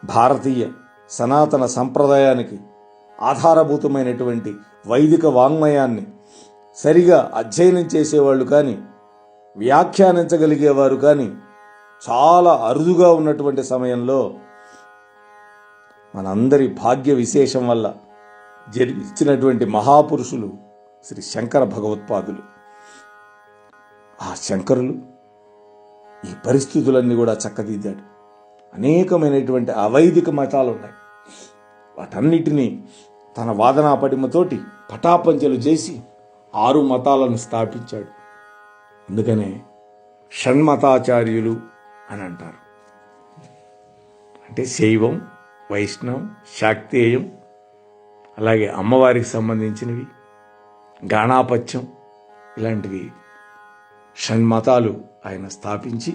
భారతీయ సనాతన సంప్రదాయానికి ఆధారభూతమైనటువంటి వైదిక వాంగ్మయాన్ని సరిగా అధ్యయనం చేసేవాళ్ళు కానీ, వ్యాఖ్యానించగలిగేవారు కానీ చాలా అరుదుగా ఉన్నటువంటి సమయంలో మనందరి భాగ్య విశేషం వల్ల జన్మించినటువంటి మహాపురుషులు శ్రీ శంకర భగవత్పాదులు. ఆ శంకరులు ఈ పరిస్థితులన్నీ కూడా చక్కదిద్దాడు. అనేకమైనటువంటి అవైదిక మతాలు ఉన్నాయి. వాటన్నిటినీ తన వాదనా పటిమతోటి పటాపంచలు చేసి 6 మతాలను స్థాపించాడు. అందుకనే షణ్మతాచార్యులు అని అంటారు. అంటే శైవం, వైష్ణవం, శాక్తేయం, అలాగే అమ్మవారికి సంబంధించినవి, గాణాపత్యం, ఇలాంటివి షణ్మతాలు ఆయన స్థాపించి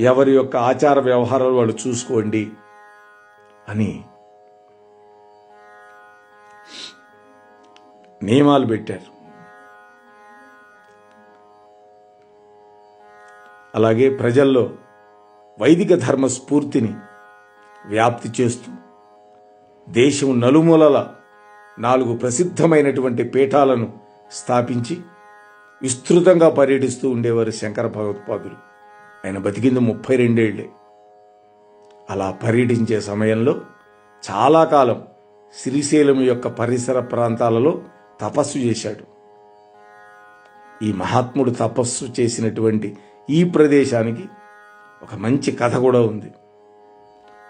ఎవరి యొక్క ఆచార వ్యవహారాలు వాళ్ళు చూసుకోండి అని నియమాలు పెట్టారు. అలాగే ప్రజల్లో వైదిక ధర్మ స్ఫూర్తిని వ్యాప్తి చేస్తూ దేశం నలుమూలల 4 ప్రసిద్ధమైనటువంటి పీఠాలను స్థాపించి విస్తృతంగా పర్యటిస్తూ ఉండేవారు శంకర భగవత్పాదులు. ఆయన బతికింది 32 ఏళ్లే. అలా పర్యటించే సమయంలో చాలా కాలం శ్రీశైలం యొక్క పరిసర ప్రాంతాలలో తపస్సు చేశాడు. ఈ మహాత్ముడు తపస్సు చేసినటువంటి ఈ ప్రదేశానికి ఒక మంచి కథ కూడా ఉంది.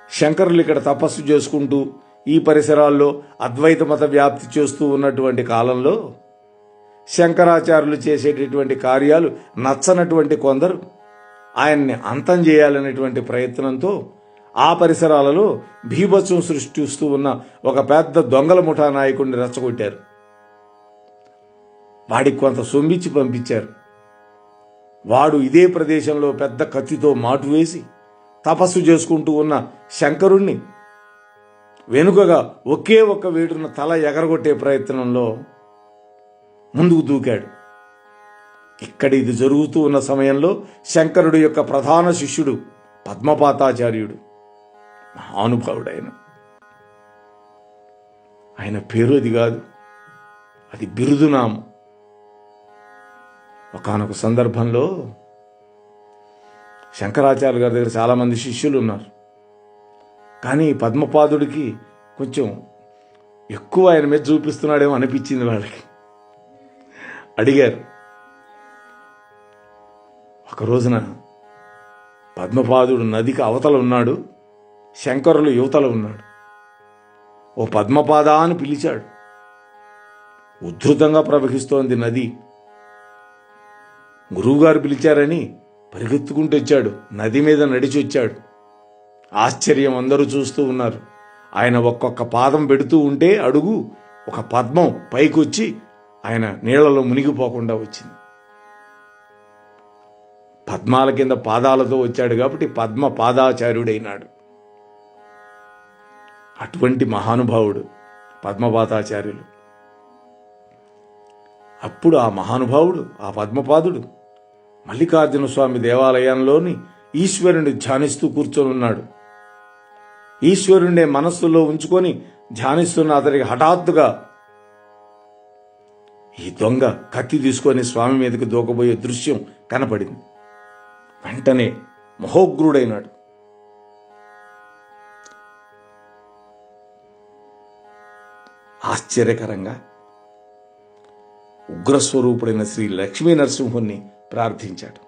శంకరులు ఇక్కడ తపస్సు చేసుకుంటూ ఈ పరిసరాల్లో అద్వైత మత వ్యాప్తి చేస్తూ ఉన్నటువంటి కాలంలో శంకరాచార్యులు చేసేటటువంటి కార్యాలు నచ్చనటువంటి కొందరు ఆయన్ని అంతం చేయాలనేటువంటి ప్రయత్నంతో ఆ పరిసరాలలో భీభత్సం సృష్టిస్తూ ఉన్న ఒక పెద్ద దొంగల ముఠా నాయకుడిని రెచ్చగొట్టారు. వాడికి కొంత సొమ్మిచ్చి పంపించారు. వాడు ఇదే ప్రదేశంలో పెద్ద కత్తితో మాటు వేసి తపస్సు చేసుకుంటూ ఉన్న శంకరుణ్ణి వెనుకగా ఒకే ఒక్క వేటున తల ఎగరగొట్టే ప్రయత్నంలో ముందుకు దూకాడు. ఇక్కడ ఇది జరుగుతూ ఉన్న సమయంలో శంకరుడు యొక్క ప్రధాన శిష్యుడు పద్మపాతాచార్యుడు, మహానుభావుడైన ఆయన పేరు అది కాదు, అది బిరుదునామం. ఒకానొక సందర్భంలో శంకరాచార్య గారి దగ్గర చాలామంది శిష్యులు ఉన్నారు. కానీ పద్మపాదుడికి కొంచెం ఎక్కువ ఆయన మీద చూపిస్తున్నాడేమో అనిపించింది వాళ్ళకి. అడిగారు. ఒక రోజున పద్మపాదుడు నదికి అవతల ఉన్నాడు, శంకరులు యువతల ఉన్నాడు. ఓ పద్మపాద అని పిలిచాడు. ఉద్ధృతంగా ప్రవహిస్తోంది నది. గురువుగారు పిలిచారని పరిగెత్తుకుంటూ వచ్చాడు, నది మీద నడిచి వచ్చాడు. ఆశ్చర్యం అందరూ చూస్తూ ఉన్నారు. ఆయన ఒక్కొక్క పాదం పెడుతూ ఉంటే అడుగు ఒక పద్మం పైకొచ్చి ఆయన నీళ్లలో మునిగిపోకుండా వచ్చింది. పద్మాల కింద పాదాలతో వచ్చాడు కాబట్టి పద్మ పాదాచార్యుడైనాడు. అటువంటి మహానుభావుడు పద్మపాదాచార్యులు. అప్పుడు ఆ మహానుభావుడు, ఆ పద్మపాదుడు మల్లికార్జున స్వామి దేవాలయంలోని ఈశ్వరుని ధ్యానిస్తూ కూర్చొని ఉన్నాడు. ఈశ్వరుణ్ణి మనస్సులో ఉంచుకొని ధ్యానిస్తున్న అతనికి హఠాత్తుగా ఈ దొంగ కత్తి తీసుకొని స్వామి మీదకి దూకబోయే దృశ్యం కనపడింది. వెంటనే మహోగ్రుడైనాడు. ఆశ్చర్యకరంగా ఉగ్రస్వరూపుడైన శ్రీ లక్ష్మీ నరసింహుణ్ణి ప్రార్థించాడు.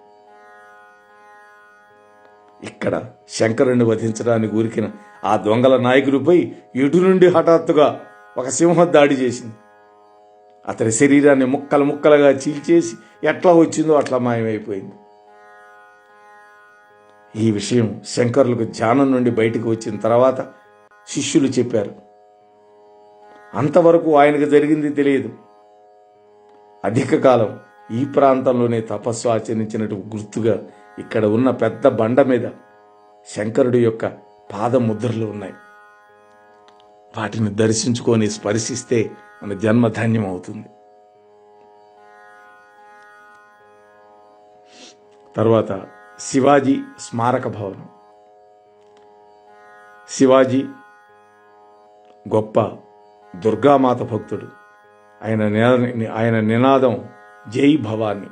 ఇక్కడ శంకరుణ్ణి వధించడానికి ఊరికిన ఆ దొంగల నాయకుడిపై ఎటు నుండి హఠాత్తుగా ఒక సింహం దాడి చేసింది. అతని శరీరాన్ని ముక్కలు ముక్కలుగా చీల్చేసి ఎట్లా వచ్చిందో అట్లా మాయమైపోయింది. ఈ విషయం శంకరులకు ధ్యానం నుండి బయటకు వచ్చిన తర్వాత శిష్యులు చెప్పారు. అంతవరకు ఆయనకు జరిగింది తెలియదు. అధిక కాలం ఈ ప్రాంతంలోనే తపస్సు ఆచరించినట్టు గుర్తుగా ఇక్కడ ఉన్న పెద్ద బండ మీద శంకరుడి యొక్క పాదముద్రలు ఉన్నాయి. వాటిని దర్శించుకొని స్పర్శిస్తే మన జన్మ ధన్యం అవుతుంది. తర్వాత శివాజీ స్మారక భవనం. శివాజీ గొప్ప దుర్గామాత భక్తుడు. ఆయన నినాదం జై భవాని.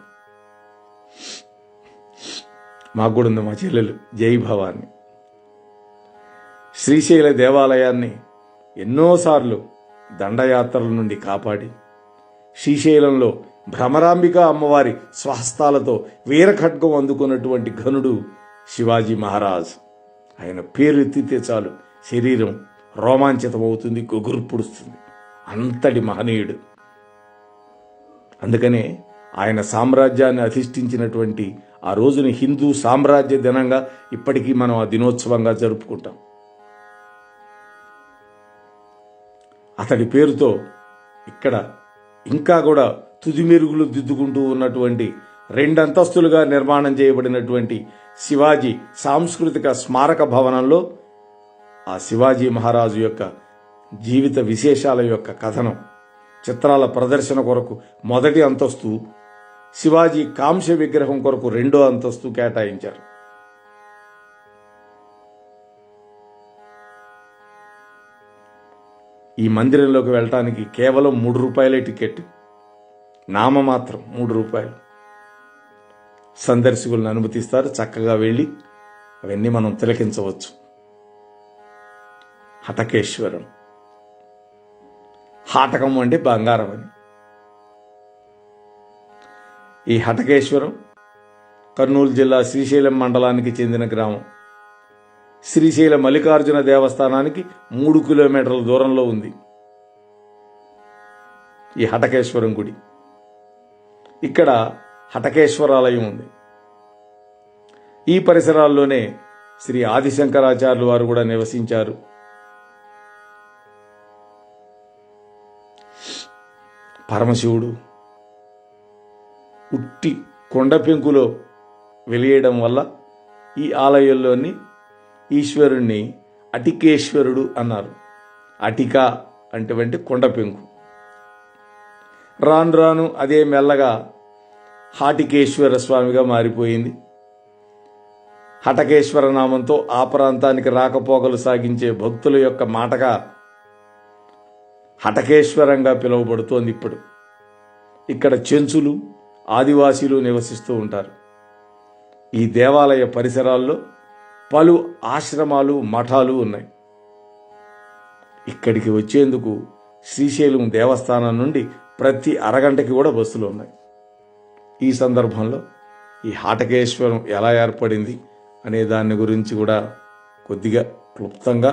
మాకు కూడా ఉంది, మా చెల్లెలు జై భవాని. శ్రీశైల దేవాలయాన్ని ఎన్నోసార్లు దండయాత్రల నుండి కాపాడి శ్రీశైలంలో భ్రమరాంబిక అమ్మవారి స్వహస్తాలతో వీరఖడ్గం అందుకున్నటువంటి ఘనుడు శివాజీ మహారాజ్. ఆయన పేరు ఎత్తితే చాలు శరీరం రోమాంచితమవుతుంది, గొగుర్పుడుస్తుంది. అంతటి మహనీయుడు. అందుకనే ఆయన సామ్రాజ్యాన్ని అధిష్ఠించినటువంటి ఆ రోజుని హిందూ సామ్రాజ్య దినంగా ఇప్పటికీ మనం ఆ దినోత్సవంగా జరుపుకుంటాం. అతడి పేరుతో ఇక్కడ ఇంకా కూడా తుది మెరుగులు దిద్దుకుంటూ ఉన్నటువంటి 2 అంతస్తులుగా నిర్మాణం చేయబడినటువంటి శివాజీ సాంస్కృతిక స్మారక భవనంలో ఆ శివాజీ మహారాజు యొక్క జీవిత విశేషాల యొక్క కథనం చిత్రాల ప్రదర్శన కొరకు మొదటి అంతస్తు, శివాజీ కాంస్య విగ్రహం కొరకు 2వ అంతస్తు కేటాయించారు. ఈ మందిరంలోకి వెళ్ళటానికి కేవలం 3 రూపాయలే టికెట్, నామమాత్రం 3 రూపాయలు. సందర్శకులను అనుమతిస్తారు, చక్కగా వెళ్ళి అవన్నీ మనం తిలకించవచ్చు. హటకేశ్వరం, హాటకం అంటే బంగారం అని. ఈ హటకేశ్వరం కర్నూలు జిల్లా శ్రీశైలం మండలానికి చెందిన గ్రామం. శ్రీశైల మల్లికార్జున దేవస్థానానికి 3 కిలోమీటర్ల దూరంలో ఉంది ఈ హటకేశ్వరం గుడి. ఇక్కడ హటకేశ్వరాలయం ఉంది. ఈ పరిసరాల్లోనే శ్రీ ఆదిశంకరాచార్యులు వారు కూడా నివసించారు. పరమశివుడు ఉట్టి కొండ పెంకులో వెలియడం వల్ల ఈ ఆలయంలోని ఈశ్వరుణ్ణి అటికేశ్వరుడు అన్నారు. అటిక అంటే కొండ పెంకు. రాను రాను అదే మెల్లగా హాటికేశ్వర స్వామిగా మారిపోయింది. హటకేశ్వర నామంతో ఆ ప్రాంతానికి రాకపోకలు సాగించే భక్తుల యొక్క మాటగా హటకేశ్వరంగా పిలువబడుతోంది. ఇప్పుడు ఇక్కడ చెంచులు, ఆదివాసీలు నివసిస్తూ ఉంటారు. ఈ దేవాలయ పరిసరాల్లో పలు ఆశ్రమాలు, మఠాలు ఉన్నాయి. ఇక్కడికి వచ్చేందుకు శ్రీశైలం దేవస్థానం నుండి ప్రతి అరగంటకి కూడా బస్సులు ఉన్నాయి. ఈ సందర్భంలో ఈ హాటకేశ్వరం ఎలా ఏర్పడింది అనే దాని గురించి కూడా కొద్దిగా క్లుప్తంగా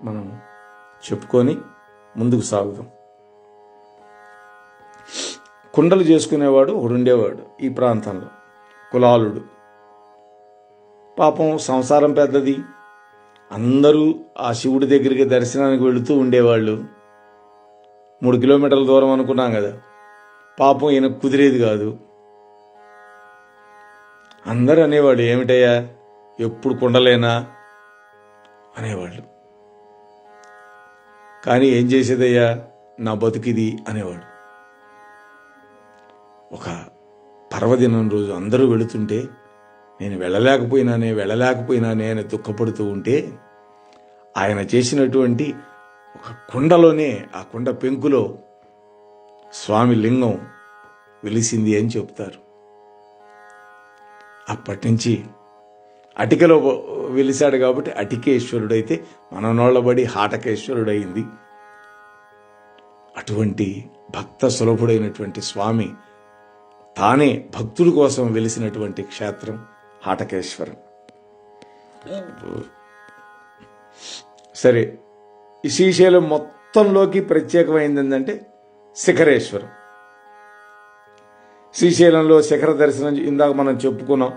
మనం చెప్పుకొని ముందుకు సాగుదాం. కుండలు చేసుకునేవాడు ఒకడుండేవాడు ఈ ప్రాంతంలో, కులాలుడు. పాపం సంసారం పెద్దది, అందరూ ఆ శివుడి దగ్గరికి దర్శనానికి వెళుతూ ఉండేవాళ్ళు. 3 కిలోమీటర్ల దూరం అనుకున్నాం కదా, పాపం ఈయన కుదిరేది కాదు. అందరూ అనేవాళ్ళు, ఏమిటయ్యా ఎప్పుడు కుండలేనా అనేవాళ్ళు. కానీ ఏం చేసేదయ్యా, నా బతుకిది అనేవాడు. ఒక పర్వదినం రోజు అందరూ వెళుతుంటే నేను వెళ్ళలేకపోయినానే అని దుఃఖపడుతూ ఉంటే ఆయన చేసినటువంటి ఒక కుండలోనే, ఆ కుండ పెంకులో స్వామి లింగం వెలిసింది అని చెప్తారు. అప్పటి నుంచి అటికలో వెలిశాడు కాబట్టి అటికేశ్వరుడైతే మననోళ్ళబడి హాటకేశ్వరుడైంది. అటువంటి భక్త సులభుడైనటువంటి స్వామి తానే భక్తుల కోసం వెలిసినటువంటి క్షేత్రం హాటకేశ్వరం. సరే, ఈ శ్రీశైలం మొత్తంలోకి ప్రత్యేకమైంది ఏంటంటే శిఖరేశ్వరం. శ్రీశైలంలో శిఖర దర్శనం ఇందాక మనం చెప్పుకున్నాం,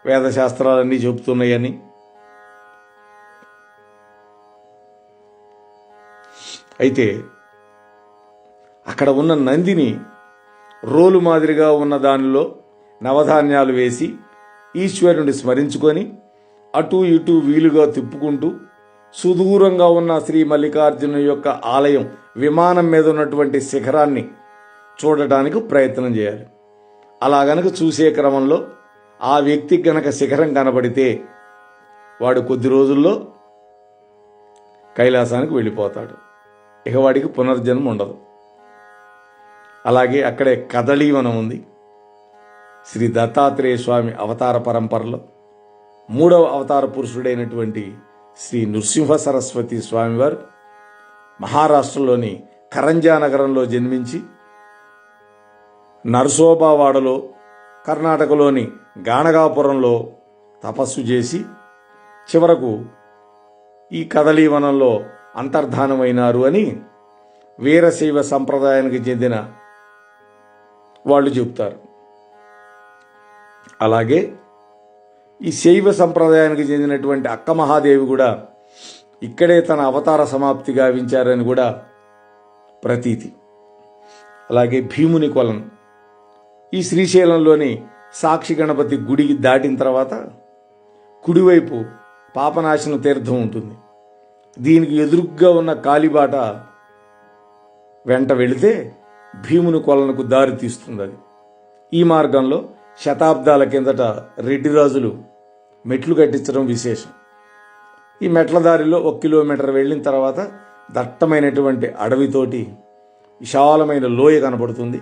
వేదశాస్త్రాలన్నీ చెబుతున్నాయని. అయితే అక్కడ ఉన్న నందిని రోలు మాదిరిగా ఉన్న దానిలో నవధాన్యాలు వేసి ఈశ్వరుని స్మరించుకొని అటు ఇటు వీలుగా తిప్పుకుంటూ సుదూరంగా ఉన్న శ్రీ మల్లికార్జున యొక్క ఆలయం విమానం మీద ఉన్నటువంటి శిఖరాన్ని చూడటానికి ప్రయత్నం చేయాలి. అలా గనక చూసే క్రమంలో ఆ వ్యక్తికి గనక శిఖరం కనబడితే వాడు కొద్ది రోజుల్లో కైలాసానికి వెళ్ళిపోతాడు. ఇక వాడికి పునర్జన్మ ఉండదు. అలాగే అక్కడే కదళీవనం ఉంది. శ్రీ దత్తాత్రేయ స్వామి అవతార పరంపరలో 3వ అవతార పురుషుడైనటువంటి శ్రీ నృసింహ సరస్వతి స్వామివారు మహారాష్ట్రలోని కరంజా నగరంలో జన్మించి నర్సోబావాడలో, కర్ణాటకలోని గాణగాపురంలో తపస్సు చేసి చివరకు ఈ కదళీవనంలో అంతర్ధానమైనారు అని వీరశైవ సంప్రదాయానికి చెందిన వాళ్ళు చెబుతారు. అలాగే ఈ శైవ సంప్రదాయానికి చెందినటువంటి అక్క మహాదేవి కూడా ఇక్కడే తన అవతార సమాప్తి గావించారని కూడా ప్రతీతి. అలాగే భీముని కొలను ఈ శ్రీశైలంలోని సాక్షి గణపతి గుడికి దాటిన తర్వాత కుడివైపు పాపనాశన తీర్థం ఉంటుంది. దీనికి ఎదురుగ్గా ఉన్న కాలిబాట వెంట వెళితే భీముని కొలనుకు దారి తీస్తుంది. అది ఈ మార్గంలో శతాబ్దాల కిందట రెడ్డి రాజులు మెట్లు కట్టించడం విశేషం. ఈ మెట్ల దారిలో 1 కిలోమీటర్ వెళ్ళిన తర్వాత దట్టమైనటువంటి అడవితోటి విశాలమైన లోయ కనబడుతుంది.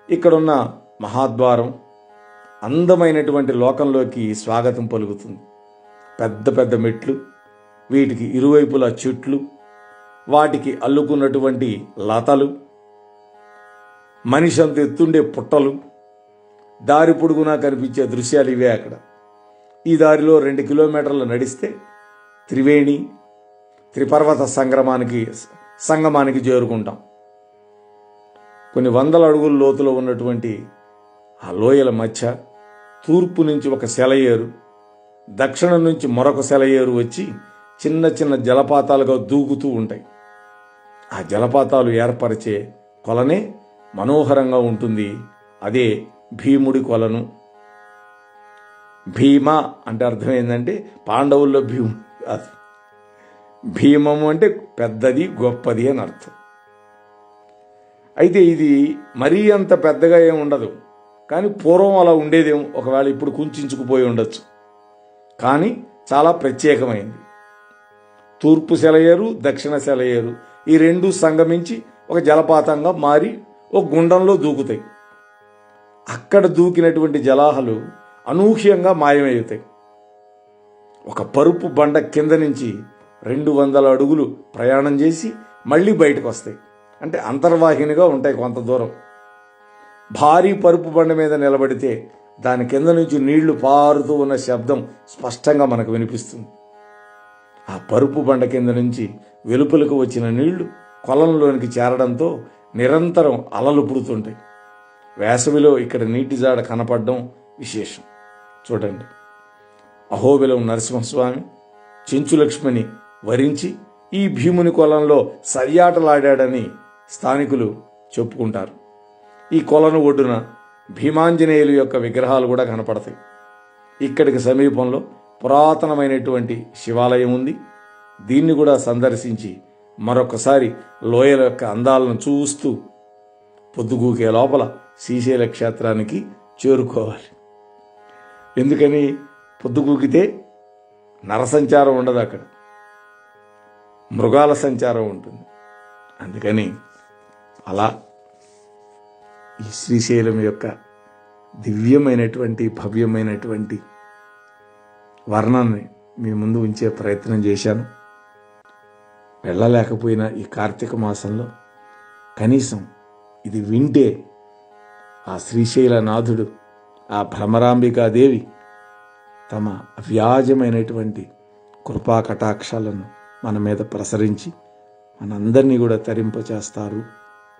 ఇక్కడున్న మహాద్వారం అందమైనటువంటి లోకంలోకి స్వాగతం పలుకుతుంది. పెద్ద పెద్ద మెట్లు, వీటికి ఇరువైపులా చెట్లు, వాటికి అల్లుకున్నటువంటి లతలు, మనిషి అంత ఎత్తుండే పుట్టలు, దారి పొడుగునా కనిపించే దృశ్యాలు ఇవే. అక్కడ ఈ దారిలో 2 కిలోమీటర్లు నడిస్తే త్రివేణి త్రిపర్వత సంగమానికి చేరుకుంటాం. కొన్ని వందల అడుగుల లోతులో ఉన్నటువంటి ఆ లోయల మధ్య తూర్పు నుంచి ఒక సెలయేరు, దక్షిణం నుంచి మరొక సెలయేరు వచ్చి చిన్న చిన్న జలపాతాలుగా దూకుతూ ఉంటాయి. ఆ జలపాతాలు ఏర్పరిచే కొలనే మనోహరంగా ఉంటుంది. అదే భీముడి కొలను. భీమ అంటే అర్థం ఏంటంటే పాండవుల్లో భీముడు కాదు. భీమము అంటే పెద్దది, గొప్పది అని అర్థం. అయితే ఇది మరీ అంత పెద్దగా ఏమి ఉండదు, కానీ పూర్వం అలా ఉండేదేమో. ఒకవేళ ఇప్పుడు కుంచుకుపోయి ఉండొచ్చు, కానీ చాలా ప్రత్యేకమైంది. తూర్పు సెలయేరు, దక్షిణ సెలయేరు ఈ రెండు సంగమించి ఒక జలపాతంగా మారి ఒక గుండంలో దూకుతాయి. అక్కడ దూకినటువంటి జలాలు అనూహ్యంగా మాయమవుతాయి. ఒక పరుపు బండ కింద నుంచి 200 అడుగులు ప్రయాణం చేసి మళ్ళీ బయటకు వస్తాయి. అంటే అంతర్వాహినిగా ఉంటాయి కొంత దూరం. భారీ పరుపు బండ మీద నిలబడితే దాని కింద నుంచి నీళ్లు పారుతూ ఉన్న శబ్దం స్పష్టంగా మనకు వినిపిస్తుంది. ఆ పరుపు బండ కింద నుంచి వెలుపలకు వచ్చిన నీళ్లు కొలంలోనికి చేరడంతో నిరంతరం అలలు పుడుతుంటాయి. వేసవిలో ఇక్కడ నీటి జాడ కనపడడం విశేషం. చూడండి, అహోబిలం నరసింహస్వామి చెంచులక్ష్మిని వరించి ఈ భీముని కొలంలో సయ్యాటలాడాడని స్థానికులు చెప్పుకుంటారు. ఈ కొలను ఒడ్డున భీమాంజనేయులు యొక్క విగ్రహాలు కూడా కనపడతాయి. ఇక్కడికి సమీపంలో పురాతనమైనటువంటి శివాలయం ఉంది. దీన్ని కూడా సందర్శించి మరొకసారి లోయల యొక్క అందాలను చూస్తూ పొద్దుగూకే లోపల శ్రీశైల క్షేత్రానికి చేరుకోవాలి. ఎందుకని? పొద్దుగూకితే నరసంచారం ఉండదు, అక్కడ మృగాల సంచారం ఉంటుంది. అందుకని అలా ఈ శ్రీశైలం యొక్క దివ్యమైనటువంటి భవ్యమైనటువంటి వర్ణాన్ని మీ ముందు ఉంచే ప్రయత్నం చేశాను. వెళ్ళలేకపోయినా ఈ కార్తీక మాసంలో కనీసం ఇది వింటే ఆ శ్రీశైలనాథుడు, ఆ భ్రమరాంబికాదేవి తమ అవ్యాజమైనటువంటి కృపా కటాక్షాలను మన మీద ప్రసరించి మనందరినీ కూడా తరింపచేస్తారు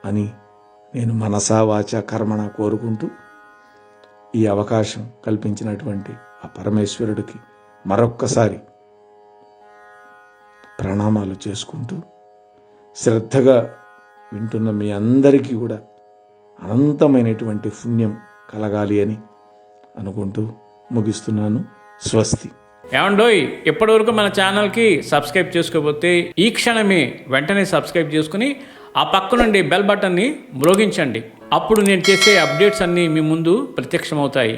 అని నేను మనసా వాచా కర్మణ కోరుకుంటూ ఈ అవకాశం కల్పించినటువంటి ఆ పరమేశ్వరుడికి మరొక్కసారి ప్రణామాలు చేసుకుంటూ శ్రద్ధగా వింటున్న మీ అందరికీ కూడా అనంతమైనటువంటి పుణ్యం కలగాలి అని అనుకుంటూ ముగిస్తున్నాను. స్వస్తి. ఏమండోయ్, ఇప్పటివరకు మన ఛానల్కి సబ్స్క్రైబ్ చేసుకోకపోతే ఈ క్షణమే వెంటనే సబ్స్క్రైబ్ చేసుకుని ఆ పక్క నుండి బెల్ బటన్ని మ్రోగించండి. అప్పుడు నేను చేసే అప్డేట్స్ అన్నీ మీ ముందు ప్రత్యక్షమవుతాయి.